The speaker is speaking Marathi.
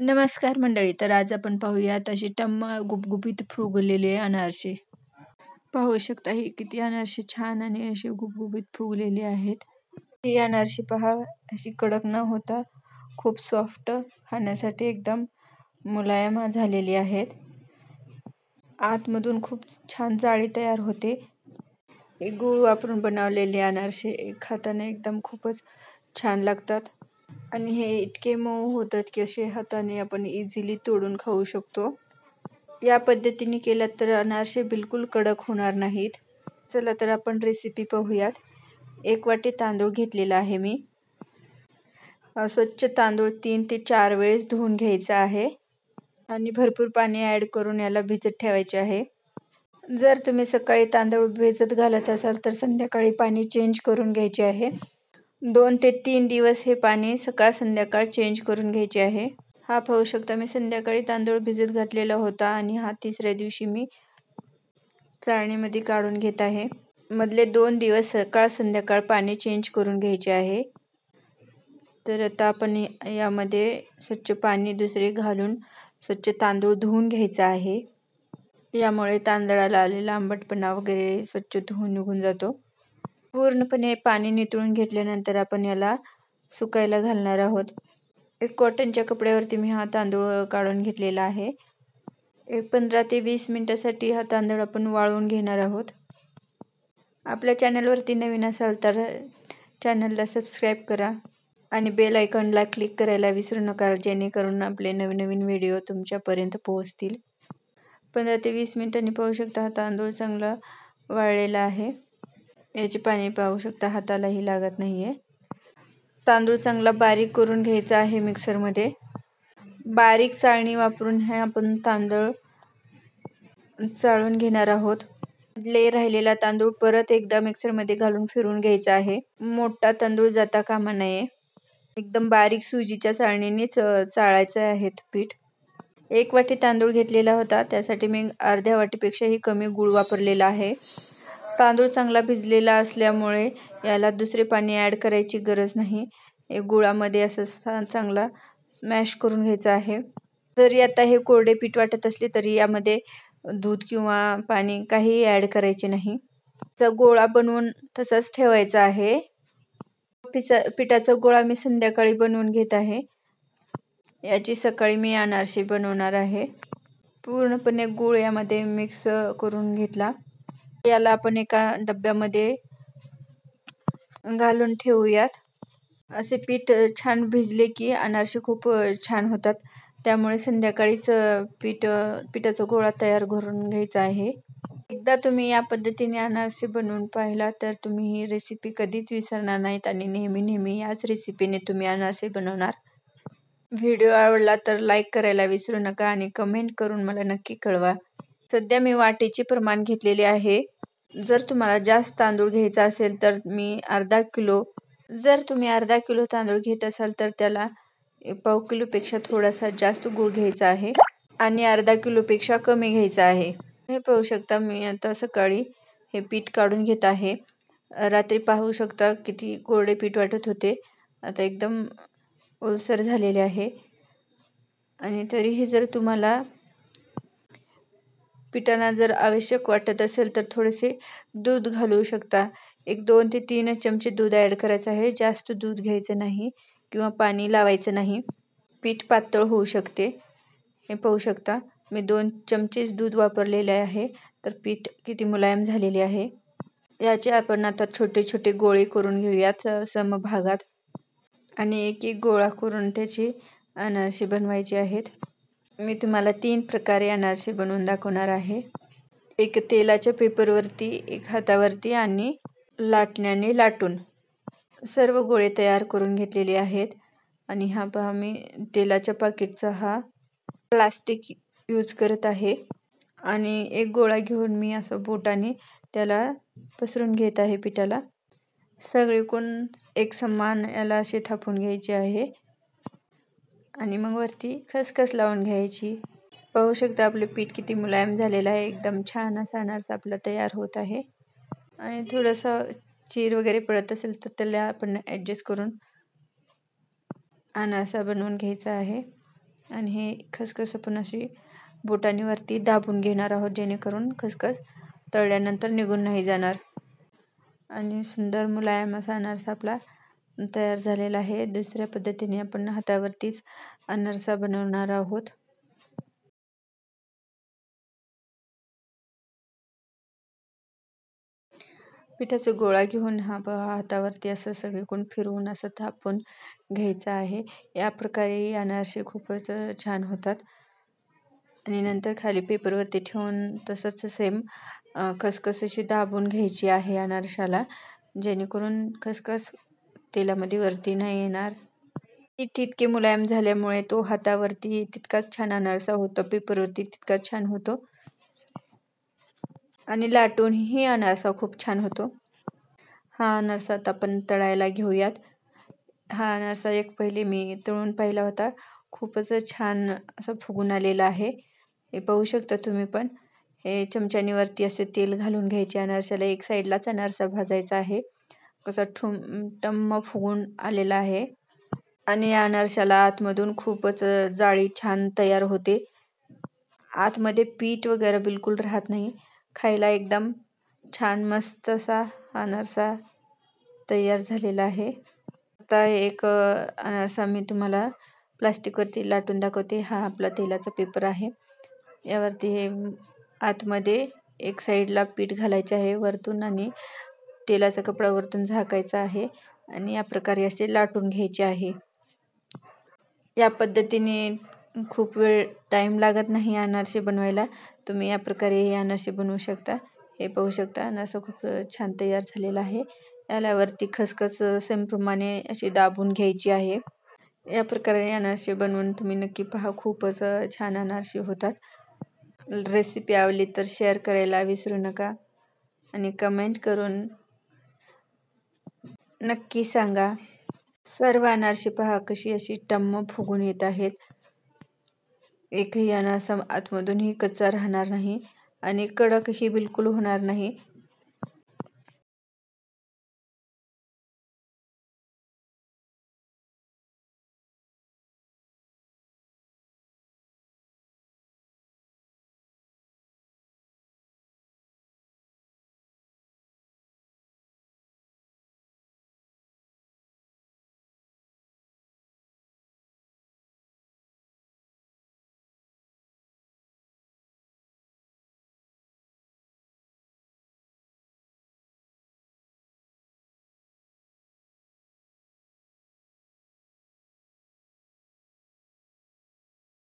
नमस्कार मंडळी. तर आज आपण पाहूयात अशी टम्म गुबगुबीत फुगलेले अनारसे. पाहू शकता हे किती अनारसे छान आणि असे गुबगुबीत फुगलेले आहेत. ही अनारसे पहा अशी कडक न होता खूप सॉफ्ट, खाण्यासाठी एकदम मुलायम झालेली आहेत. आतमधून खूप छान जाळी तयार होते. हे गूळ वापरून बनवलेले अनारसे खाताना एकदम खूपच छान लागतात. आणि हे इतके मऊ होतात की असे हाताने आपण इझिली तोडून खाऊ शकतो. या पद्धतीने केलं तर अनारसे बिलकुल कडक होणार नाहीत. चला तर आपण रेसिपी पाहूयात. 1 वाटी तांदूळ घेतलेला आहे मी. स्वच्छ तांदूळ 3 ते 4 वेळेस धुवून घ्यायचा आहे आणि भरपूर पाणी ॲड करून याला भिजत ठेवायचे आहे. जर तुम्ही सकाळी तांदूळ भिजत घालत असाल तर संध्याकाळी पाणी चेंज करून घ्यायचे आहे. 2 ते 3 दिवस हे पाणी सकाळ संध्याकाळ चेंज करून घ्यायचे आहे. हा पाहू शकता मी संध्याकाळी तांदूळ भिजत घातलेला होता आणि हा तिसऱ्या दिवशी मी चाळणीमध्ये काढून घेत आहे. मधले 2 दिवस सकाळ संध्याकाळ पाणी चेंज करून घ्यायचे आहे. तर आता आपण यामध्ये स्वच्छ पाणी दुसरे घालून स्वच्छ तांदूळ धुवून घ्यायचा आहे. यामुळे तांदळाला आलेला आंबटपणा वगैरे स्वच्छ धुवून निघून जातो. पूर्णपणे पाणी निथळून घेतल्यानंतर आपण याला सुकायला घालणार आहोत. एक कॉटनच्या कपड्यावरती मी हा तांदूळ काढून घेतलेला आहे. एक 15 ते 20 मिनिटासाठी हा तांदूळ आपण वाळवून घेणार आहोत. आपल्या चॅनलवरती नवीन असाल तर चॅनलला सबस्क्राईब करा आणि बेल आयकॉनला क्लिक करायला विसरू नका, जेणेकरून आपले नवीन व्हिडिओ तुमच्यापर्यंत पोहोचतील. 15 ते 20 मिनिटांनी पाहू शकता हा तांदूळ चांगला वाळलेला आहे. याचे पाणी पाहू शकता, हातालाही लागत नाहीये. तांदूळ चांगला बारीक करून घ्यायचा आहे मिक्सरमध्ये. बारीक चाळणी वापरून हे आपण तांदूळ चाळून घेणार आहोत. राहिलेला तांदूळ परत एकदा मिक्सरमध्ये घालून फिरून घ्यायचा आहे. मोठा तांदूळ जाता कामा नये. एकदम बारीक सुजीच्या चाळणीनेच चाळायचे आहेत पीठ. 1 वाटी तांदूळ घेतलेला होता, त्यासाठी मी अर्ध्या वाटीपेक्षाही कमी गूळ वापरलेला आहे. तांदूळ चांगला भिजलेला असल्यामुळे याला दुसरे पाणी ॲड करायची गरज नाही. गुळामध्ये असं चांगला स्मॅश करून घ्यायचं आहे. जरी आता हे कोरडे पीठ वाटत असले तरी यामध्ये दूध किंवा पाणी काहीही ॲड करायचे नाही. गोळा बनवून तसाच ठेवायचा आहे. पिठाचा गोळा मी संध्याकाळी बनवून घेत आहे. याची सकाळी मी अनारसे बनवणार आहे. पूर्णपणे गूळ यामध्ये मिक्स करून घेतला. याला आपण एका डब्यामध्ये घालून ठेवूयात. असे पीठ छान भिजले की अनारसे खूप छान होतात. त्यामुळे संध्याकाळीच पिठाचा गोळा तयार करून घ्यायचा आहे. एकदा तुम्ही या पद्धतीने अनारसे बनवून पाहिला तर तुम्ही ही रेसिपी कधीच विसरणार नाहीत आणि नेहमी याच रेसिपीने तुम्ही अनारसे बनवणार. व्हिडिओ आवडला तर लाईक करायला विसरू नका आणि कमेंट करून मला नक्की कळवा. सध्या मी वाटीचे प्रमाण घेतलेले आहे. जर तुम्हाला जास्त तांदूळ घ्यायचा असेल तर मी अर्धा किलो तांदूळ घेत असाल तर त्याला पाव किलोपेक्षा थोडासा जास्त गूळ घ्यायचा आहे आणि अर्धा किलोपेक्षा कमी घ्यायचा आहे. हे पाहू शकता मी आता सकाळी हे पीठ काढून घेत आहे. रात्री पाहू शकता किती कोरडे पीठ वाटत होते, आता एकदम ओलसर झालेले आहे. आणि तरीही जर तुम्हाला पिठांना जर आवश्यक वाटत असेल तर थोडेसे दूध घालू शकता. एक 2 ते 3 चमचे दूध ॲड करायचं आहे. जास्त दूध घ्यायचं नाही किंवा पाणी लावायचं नाही. पीठ पातळ होऊ शकते. हे पाहू शकता मी 2 चमचेच दूध वापरलेले आहे. तर पीठ किती मुलायम झालेले आहे. याचे आपण आता छोटे छोटे गोळे करून घेऊयात समभागात आणि एक एक गोळा करून त्याची अनारसे बनवायचे आहेत. मी तुम्हाला 3 प्रकारे अनारसे बनवून दाखवणार आहे. एक तेलाच्या पेपरवरती, एक हातावरती आणि लाटण्याने लाटून. सर्व गोळे तयार करून घेतलेले आहेत. आणि हा पहा मी तेलाच्या पाकिटचा हा प्लास्टिक यूज करत आहे आणि एक गोळा घेऊन मी असं बोटाने त्याला पसरून घेत आहे पिठाला. सगळीकडून एक समान याला असे थापून घ्यायचे आहे आणि मग वरती खसखस लावून घ्यायची. पाहू शकता आपले पीठ किती मुलायम झालेलं आहे. एकदम छान असा अनारसा आपला तयार होत आहे. आणि थोडंसं चीर वगैरे पडत असेल तर त्याला आपण ॲडजस्ट करून अनारसा बनवून घ्यायचा आहे. आणि हे खसखस आपण अशी बोटाने वरती दाबून घेणार आहोत, जेणेकरून खसखस तळल्यानंतर निघून नाही जाणार. आणि सुंदर मुलायम असा अनारसा आपला तयार झालेला आहे. दुसऱ्या पद्धतीने आपण हातावरतीच अनारसा बनवणार आहोत. पिठाचा गोळा घेऊन हातावरती असं सगळीकडून फिरवून असं थापून घ्यायचं आहे. या प्रकारे अनारसे खूपच छान होतात. आणि नंतर खाली पेपरवरती ठेवून तसंच सेम खसखस अशी दाबून घ्यायची आहे अनारशाला, जेणेकरून खसखस तेलामध्ये वरती नाही येणार. पीठ इतके मुलायम झाल्यामुळे तो हातावरती तितकाच छान अनारसा होतो, पेपरवरती तितकाच छान होतो आणि लाटूनही अनारसा खूप छान होतो. हा अनारसा आता आपण तळायला घेऊयात. हा अनारसा एक पहिले मी तळून पाहिला होता. खूपच छान असं फुगून आलेला आहे. हे पाहू शकता तुम्ही पण. हे चमच्याने वरती असे तेल घालून घ्यायचे अनारशाला. एक साईडलाच अनारसा भाजायचा आहे. कसा टम्म फुगून आलेला आहे. आणि या अनारशाला आतमधून खूपच जाळी छान तयार होते. आतमध्ये पीठ वगैरे बिलकुल राहत नाही. खायला एकदम छान मस्त असा अनारसा तयार झालेला आहे. आता एक अनारसा मी तुम्हाला प्लास्टिकवरती लाटून दाखवते. हा आपला तेलाचा पेपर आहे. यावरती हे आतमध्ये एक साईडला पीठ घालायचे आहे वरतून आणि तेलाचा कपडा वरतून झाकायचा आहे आणि या प्रकारे असे लाटून घ्यायचे आहे. या पद्धतीने खूप वेळ टाईम लागत नाही अनारसे बनवायला. तुम्ही या प्रकारे हे अनारसे बनवू शकता. हे पाहू शकता अनारसा खूप छान तयार झालेला आहे. याला वरती खसखस सेमप्रमाणे अशी दाबून घ्यायची आहे. या प्रकारे अनारसे बनवून तुम्ही नक्की पहा. खूपच छान अनारसे होतात. रेसिपी आवडली तर शेअर करायला विसरू नका आणि कमेंट करून नक्की सांगा. सर्व अनारसे पहा कशी अशी टम्म फुगून येत आहेत. एकही अनारसा आतमधूनही कच्चा राहणार नाही आणि कडकही बिलकुल होणार नाही.